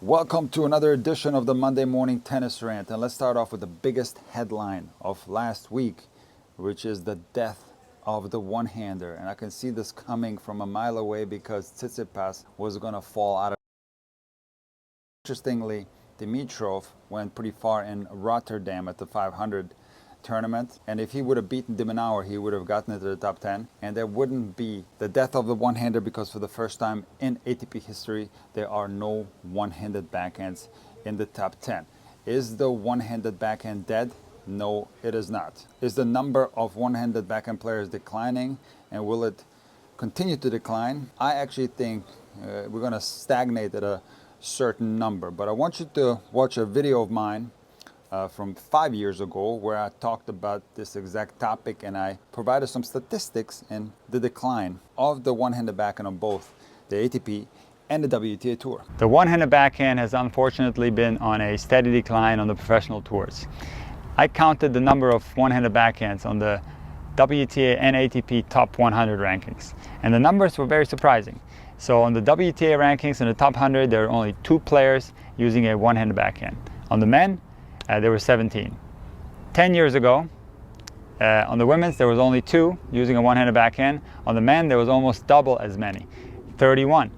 Welcome to another edition of the Monday Morning Tennis Rant. And let's start off with the biggest headline of last week, which is the death of the one-hander. And I can see this coming from a mile away because Tsitsipas was going to fall out of. Interestingly, Dimitrov went pretty far in Rotterdam at the 500 tournament, and if he would have beaten Dimenauer, he would have gotten into the top 10, and there wouldn't be the death of the one-hander because for the first time in ATP history, there are no one-handed backhands in the top 10. Is the one-handed backhand dead? No, it is not. Is the number of one-handed backhand players declining, and will it continue to decline? I actually think we're going to stagnate at a certain number, but I want you to watch a video of mine from 5 years ago where I talked about this exact topic, and I provided some statistics in the decline of the one-handed backhand on both the ATP and the WTA Tour. The one-handed backhand has unfortunately been on a steady decline on the professional tours. I counted the number of one-handed backhands on the WTA and ATP top 100 rankings, and the numbers were very surprising. So on the WTA rankings in the top 100, there are only 2 players using a one-handed backhand. On the men, there were 17. 10 years ago, on the women's, there was only 2 using a one-handed backhand. On the men, there was almost double as many, 31.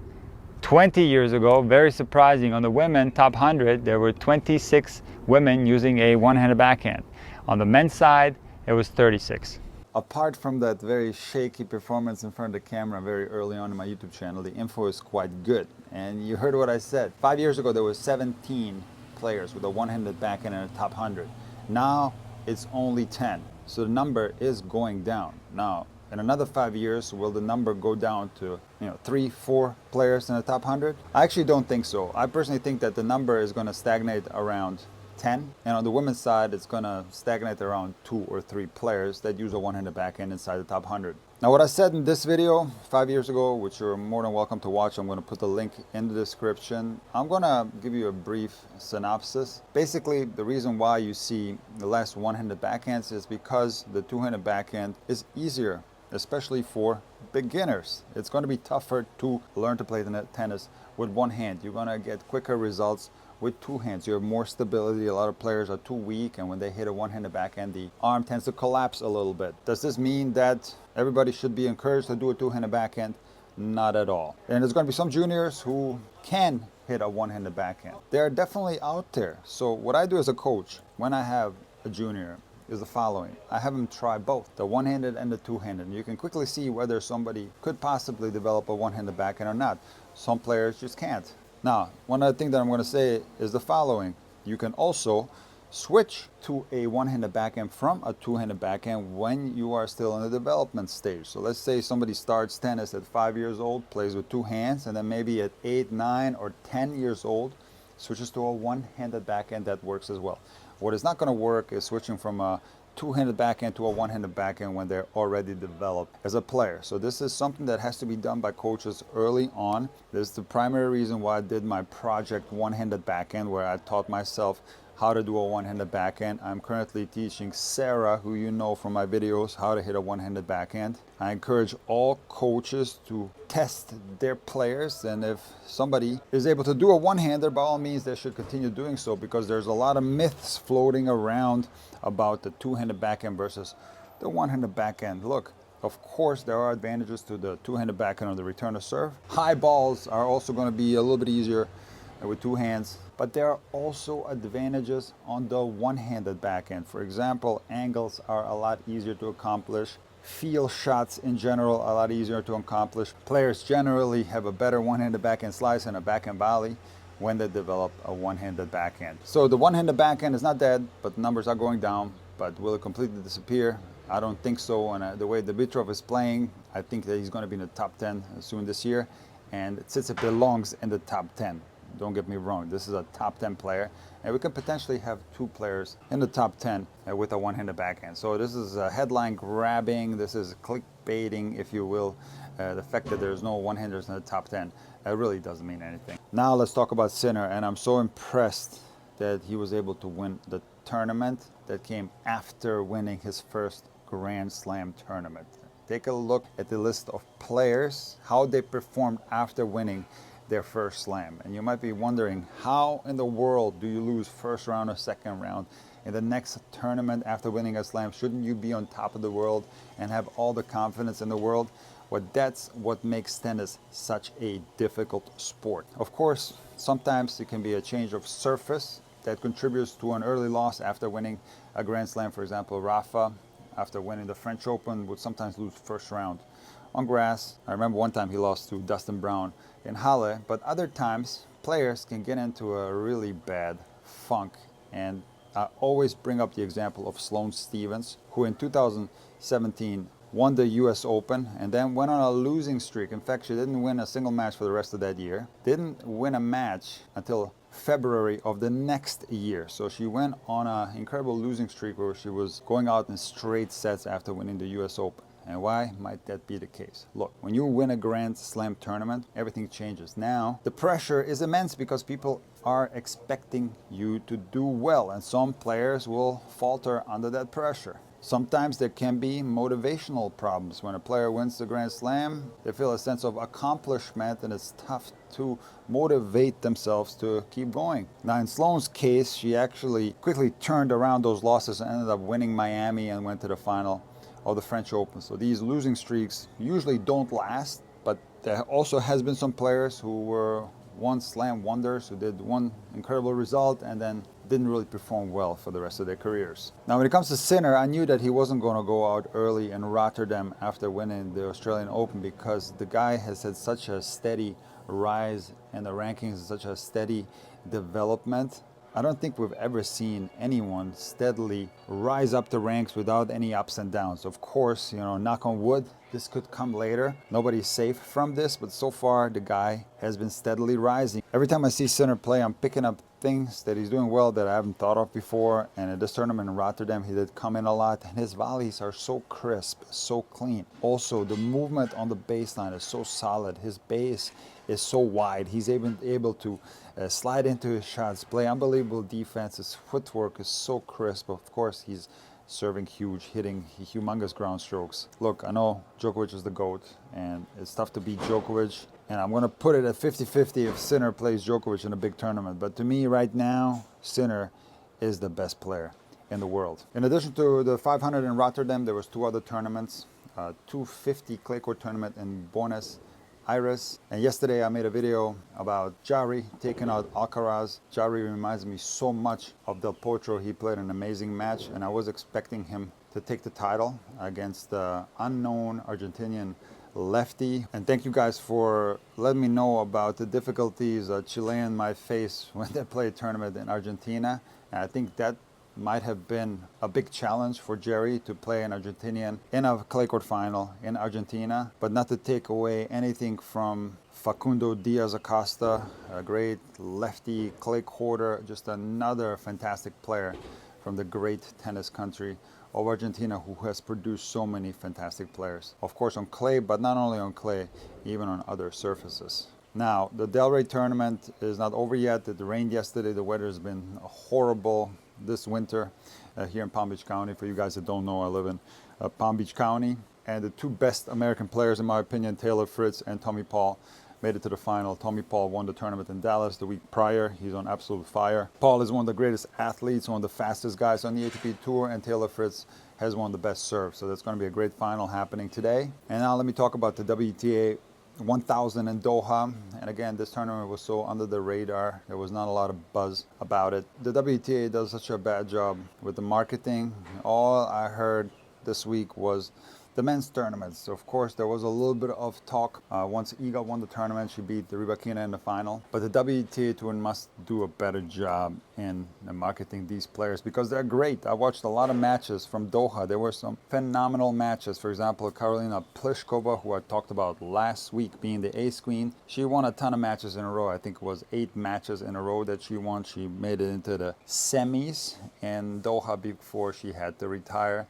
20 years ago, very surprising, on the women top 100, there were 26 women using a one-handed backhand. On the men's side, it was 36. Apart from that very shaky performance in front of the camera very early on in my YouTube channel, the info is quite good. And you heard what I said. 5 years ago, there were 17 players with a one-handed backhand in the top 100. Now it's only 10. So the number is going down. Now, in another 5 years, will the number go down to 3, 4 players in the top 100? I actually don't think so. I personally think that the number is going to stagnate around 10, and on the women's side, it's going to stagnate around 2 or 3 players that use a one-handed backhand inside the top 100. Now, what I said in this video 5 years ago, which you're more than welcome to watch, I'm going to put the link in the description. I'm going to give you a brief synopsis. Basically, the reason why you see the less one-handed backhands is because the two-handed backhand is easier, especially for beginners. It's going to be tougher to learn to play tennis with one hand. You're going to get quicker results with 2 hands. You have more stability. A lot of players are too weak, and when they hit a one-handed backhand, the arm tends to collapse a little bit. Does this mean that everybody should be encouraged to do a two-handed backhand? Not at all. And there's going to be some juniors who can hit a one-handed backhand. They're definitely out there. So what I do as a coach when I have a junior is the following. I have them try both, the one-handed and the two-handed. And you can quickly see whether somebody could possibly develop a one-handed backhand or not. Some players just can't. Now, one other thing that I'm going to say is the following. You can also switch to a one-handed backhand from a two-handed backhand when you are still in the development stage. So let's say somebody starts tennis at 5 years old, plays with 2 hands, and then maybe at 8, 9, or 10 years old, switches to a one-handed backhand. That works as well. What is not going to work is switching from a two-handed backhand to a one-handed backhand when they're already developed as a player. So this is something that has to be done by coaches early on. This is the primary reason why I did my project one-handed backhand, where I taught myself how to do a one-handed backhand. I'm currently teaching Sarah, who you know from my videos, how to hit a one-handed backhand. I encourage all coaches to test their players, and if somebody is able to do a one-hander, by all means they should continue doing so, because there's a lot of myths floating around about the two-handed backhand versus the one-handed backhand. Look, of course there are advantages to the two-handed backhand on the return of serve. High balls are also going to be a little bit easier with 2 hands, but there are also advantages on the one-handed backhand. For example, angles are a lot easier to accomplish. Feel shots in general are a lot easier to accomplish. Players generally have a better one-handed backhand slice and a backhand volley when they develop a one-handed backhand. So the one-handed backhand is not dead, but the numbers are going down. But will it completely disappear? I don't think so. And the way Dimitrov is playing, I think that he's going to be in the top 10 soon this year. And Tsitsipas belongs in the top 10. Don't get me wrong, this is a top 10 player, and we could potentially have 2 players in the top 10 with a one-handed backhand. So this is headline grabbing, this is clickbaiting, if you will. The fact that there's no one-handers in the top 10, that really doesn't mean anything. Now let's talk about Sinner, and I'm so impressed that he was able to win the tournament that came after winning his first Grand Slam tournament. Take a look at the list of players, how they performed after winning their first slam. And you might be wondering, how in the world do you lose first round or second round in the next tournament after winning a slam? Shouldn't you be on top of the world and have all the confidence in the world? Well, that's what makes tennis such a difficult sport. Of course, sometimes it can be a change of surface that contributes to an early loss after winning a Grand Slam. For example, Rafa, after winning the French Open, would sometimes lose first round on grass. I remember one time he lost to Dustin Brown in Halle, but other times players can get into a really bad funk. And I always bring up the example of Sloane Stephens, who in 2017 won the US Open and then went on a losing streak. In fact, she didn't win a single match for the rest of that year. Didn't win a match until February of the next year. So she went on an incredible losing streak where she was going out in straight sets after winning the US Open. And why might that be the case? Look, when you win a Grand Slam tournament, everything changes. Now, the pressure is immense because people are expecting you to do well, and some players will falter under that pressure. Sometimes there can be motivational problems. When a player wins the Grand Slam, they feel a sense of accomplishment, and it's tough to motivate themselves to keep going. Now, in Sloane's case, she actually quickly turned around those losses and ended up winning Miami and went to the final of the French Open. So these losing streaks usually don't last, but there also has been some players who were once slam wonders, who did one incredible result and then didn't really perform well for the rest of their careers. Now, when it comes to Sinner, I knew that he wasn't going to go out early in Rotterdam after winning the Australian Open, because the guy has had such a steady rise in the rankings, such a steady development. I don't think we've ever seen anyone steadily rise up the ranks without any ups and downs. Of course, knock on wood, this could come later. Nobody's safe from this, but so far the guy has been steadily rising. Every time I see Sinner play, I'm picking up things that he's doing well that I haven't thought of before. And at this tournament in Rotterdam, he did come in a lot, and his volleys are so crisp, so clean. Also, the movement on the baseline is so solid. His base is so wide. He's able to slide into his shots, play unbelievable defense. His footwork is so crisp. Of course, he's serving huge, hitting humongous ground strokes. Look, I know Djokovic is the GOAT, and it's tough to beat Djokovic. And I'm going to put it at 50-50 if Sinner plays Djokovic in a big tournament. But to me, right now, Sinner is the best player in the world. In addition to the 500 in Rotterdam, there was two other tournaments. 250 clay court tournament in Buenos Aires. And yesterday I made a video about Jarry taking out Alcaraz. Jarry reminds me so much of Del Potro. He played an amazing match, and I was expecting him to take the title against the unknown Argentinian lefty. And thank you guys for letting me know about the difficulties a Chilean might face when they play a tournament in Argentina. And I think that might have been a big challenge for Jarry to play an Argentinian in a clay court final in Argentina, but not to take away anything from Facundo Diaz Acosta, a great lefty clay courter, just another fantastic player from the great tennis country of Argentina, who has produced so many fantastic players. Of course on clay, but not only on clay, even on other surfaces. Now, the Delray tournament is not over yet. It rained yesterday. The weather has been horrible this winter here in Palm Beach County. For you guys that don't know, I live in Palm Beach County. And the two best American players, in my opinion, Taylor Fritz and Tommy Paul, made it to the final. Tommy Paul won the tournament in Dallas the week prior. He's on absolute fire. Paul is one of the greatest athletes, one of the fastest guys on the ATP Tour, and Taylor Fritz has one of the best serves. So that's going to be a great final happening today. And now let me talk about the WTA 1000 in Doha. And again, this tournament was so under the radar. There was not a lot of buzz about it. The WTA does such a bad job with the marketing. All I heard this week was the men's tournaments. So of course, there was a little bit of talk. Once Iga won the tournament, she beat the Rybakina in the final. But the WTA Tour must do a better job in marketing these players, because they're great. I watched a lot of matches from Doha. There were some phenomenal matches. For example, Karolina Pliskova, who I talked about last week, being the ace queen. She won a ton of matches in a row. I think it was 8 matches in a row that she won. She made it into the semis in Doha before she had to retire.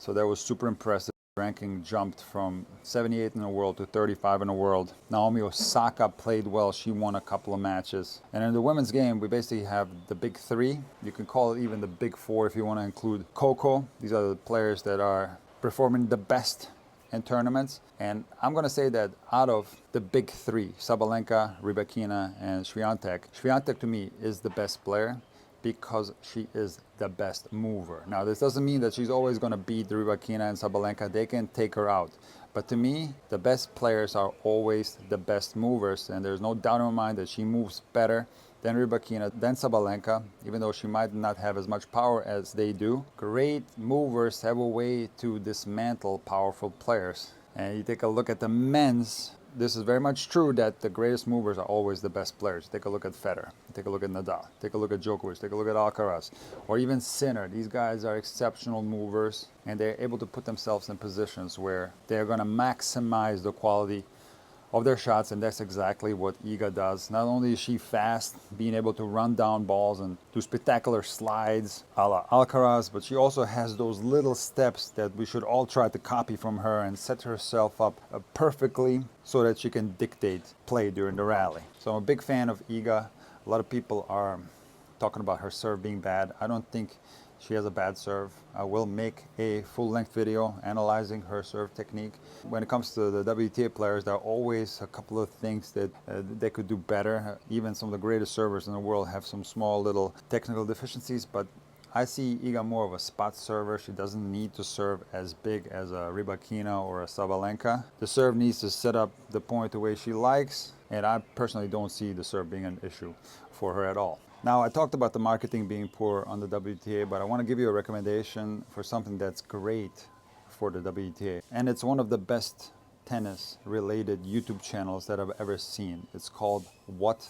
So that was super impressive. Ranking jumped from 78 in the world to 35 in the world. Naomi Osaka played well. She won a couple of matches. And in the women's game, we basically have the big 3. You can call it even the big 4 if you want to include Coco. These are the players that are performing the best in tournaments. And I'm going to say that out of the big three, Sabalenka, Rybakina, and Swiatek to me is the best player because she is the best mover. Now, this doesn't mean that she's always going to beat Rybakina and Sabalenka. They can take her out. But to me, the best players are always the best movers, and there's no doubt in my mind that she moves better than Rybakina, than Sabalenka, even though she might not have as much power as they do. Great movers have a way to dismantle powerful players. And you take a look at the men's, this is very much true that the greatest movers are always the best players. Take a look at Federer, take a look at Nadal, take a look at Djokovic, take a look at Alcaraz, or even Sinner. These guys are exceptional movers, and they're able to put themselves in positions where they're going to maximize the quality of their shots, and that's exactly what Iga does. Not only is she fast, being able to run down balls and do spectacular slides a la Alcaraz, but she also has those little steps that we should all try to copy from her and set herself up perfectly so that she can dictate play during the rally. So I'm a big fan of Iga. A lot of people are talking about her serve being bad. I don't think she has a bad serve. I will make a full-length video analyzing her serve technique. When it comes to the WTA players, there are always a couple of things that they could do better. Even some of the greatest servers in the world have some small little technical deficiencies, but I see Iga more of a spot server. She doesn't need to serve as big as a Rybakina or a Sabalenka. The serve needs to set up the point the way she likes, and I personally don't see the serve being an issue for her at all. Now, I talked about the marketing being poor on the WTA, but I want to give you a recommendation for something that's great for the WTA. And it's one of the best tennis-related YouTube channels that I've ever seen. It's called What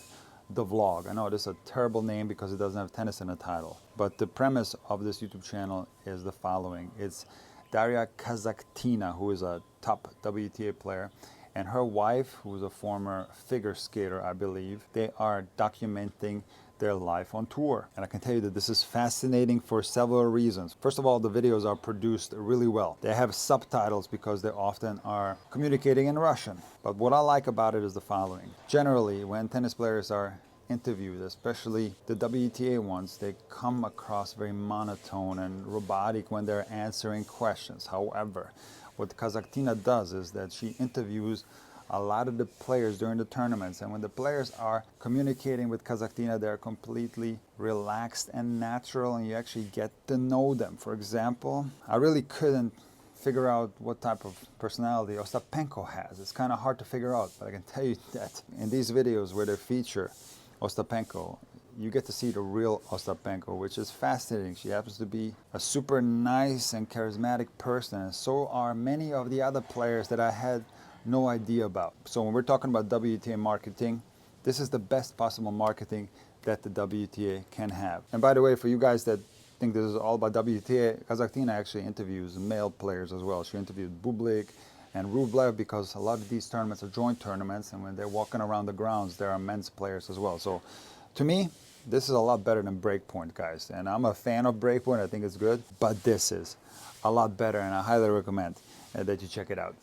the Vlog. I know this is a terrible name because it doesn't have tennis in the title, but the premise of this YouTube channel is the following. It's Daria Kazakhtina, who is a top WTA player, and her wife, who is a former figure skater, I believe. They are documenting their life on tour. And I can tell you that this is fascinating for several reasons. First of all, the videos are produced really well. They have subtitles because they often are communicating in Russian. But what I like about it is the following. Generally, when tennis players are interviewed, especially the WTA ones, they come across very monotone and robotic when they're answering questions. However, what Kazakhtina does is that she interviews a lot of the players during the tournaments, and when the players are communicating with Kazakhtina, they're completely relaxed and natural, and you actually get to know them. For example, I really couldn't figure out what type of personality Ostapenko has. It's kind of hard to figure out, but I can tell you that in these videos where they feature Ostapenko, you get to see the real Ostapenko, which is fascinating. She happens to be a super nice and charismatic person, and so are many of the other players that I had no idea about. So when we're talking about WTA marketing, this is the best possible marketing that the WTA can have. And by the way, for you guys that think this is all about WTA, Kazakhtina actually interviews male players as well. She interviewed Bublik and Rublev because a lot of these tournaments are joint tournaments, and when they're walking around the grounds, there are men's players as well. So to me, this is a lot better than Breakpoint, guys. And I'm a fan of Breakpoint. I think it's good, but this is a lot better, and I highly recommend that you check it out.